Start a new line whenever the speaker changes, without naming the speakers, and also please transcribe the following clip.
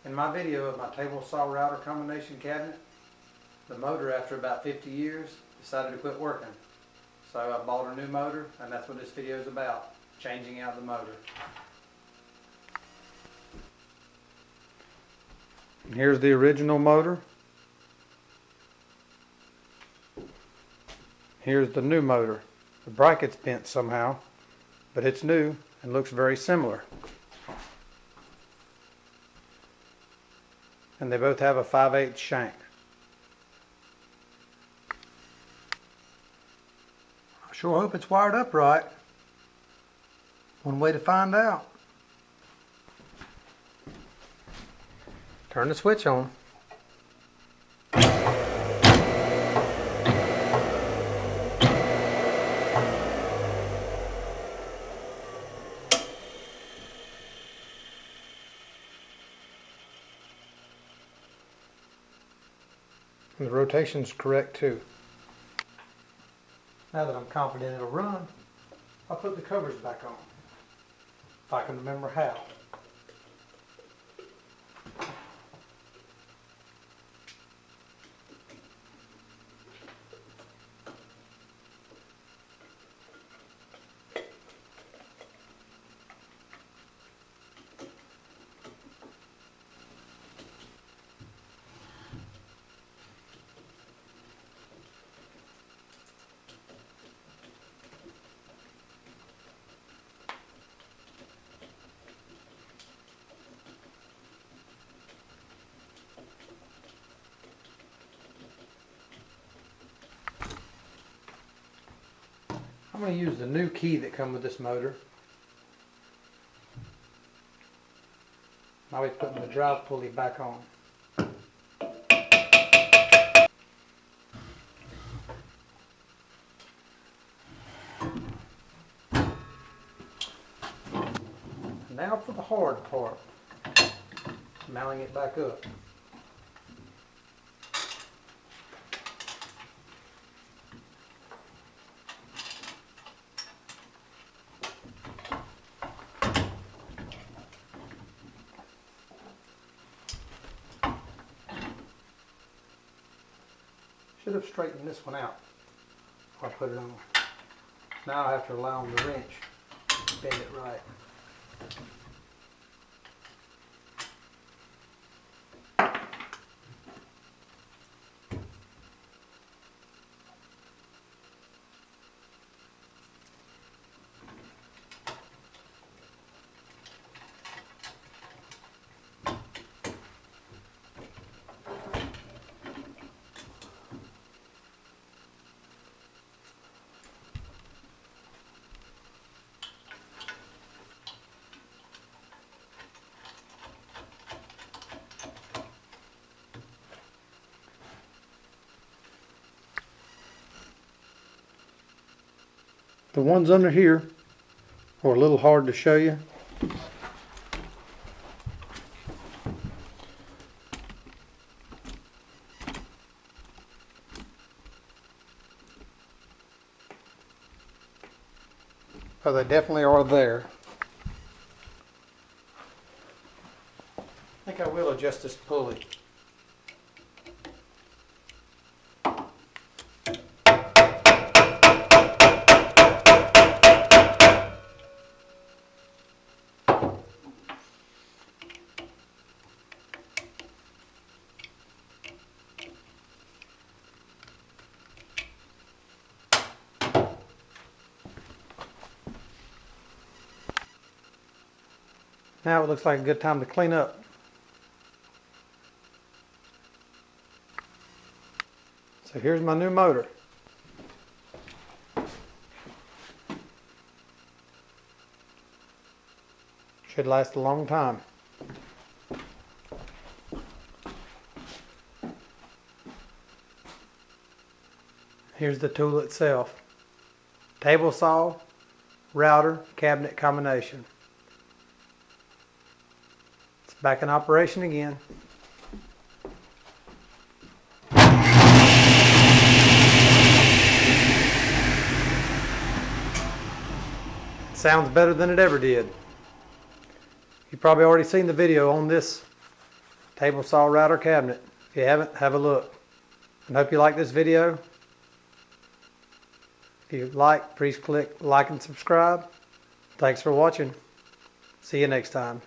In my video of my table saw router combination cabinet, the motor after about 50 years decided to quit working. So I bought a new motor, and that's what this video is about, changing out the motor. And here's the original motor. Here's the new motor. The bracket's bent somehow, but it's new and looks very similar. And they both have a 5/8 shank. I sure hope it's wired up right. One way to find out. Turn the switch on. And the rotation's correct too. Now that I'm confident it'll run, I'll put the covers back on, if I can remember how. I'm going to use the new key that comes with this motor. I'll be putting the drive pulley back on. Now for the hard part, mounting it back up. Should have straightened this one out before I put it on. Now I have to allow the wrench to bend it right. The ones under here are a little hard to show you. But they definitely are there. I think I will adjust this pulley. Now it looks like a good time to clean up. So here's my new motor. Should last a long time. Here's the tool itself. Table saw, router, cabinet combination. Back in operation again. Sounds better than it ever did. You've probably already seen the video on this table saw router cabinet. If you haven't, have a look. And hope you like this video. If you like, please click like and subscribe. Thanks for watching. See you next time.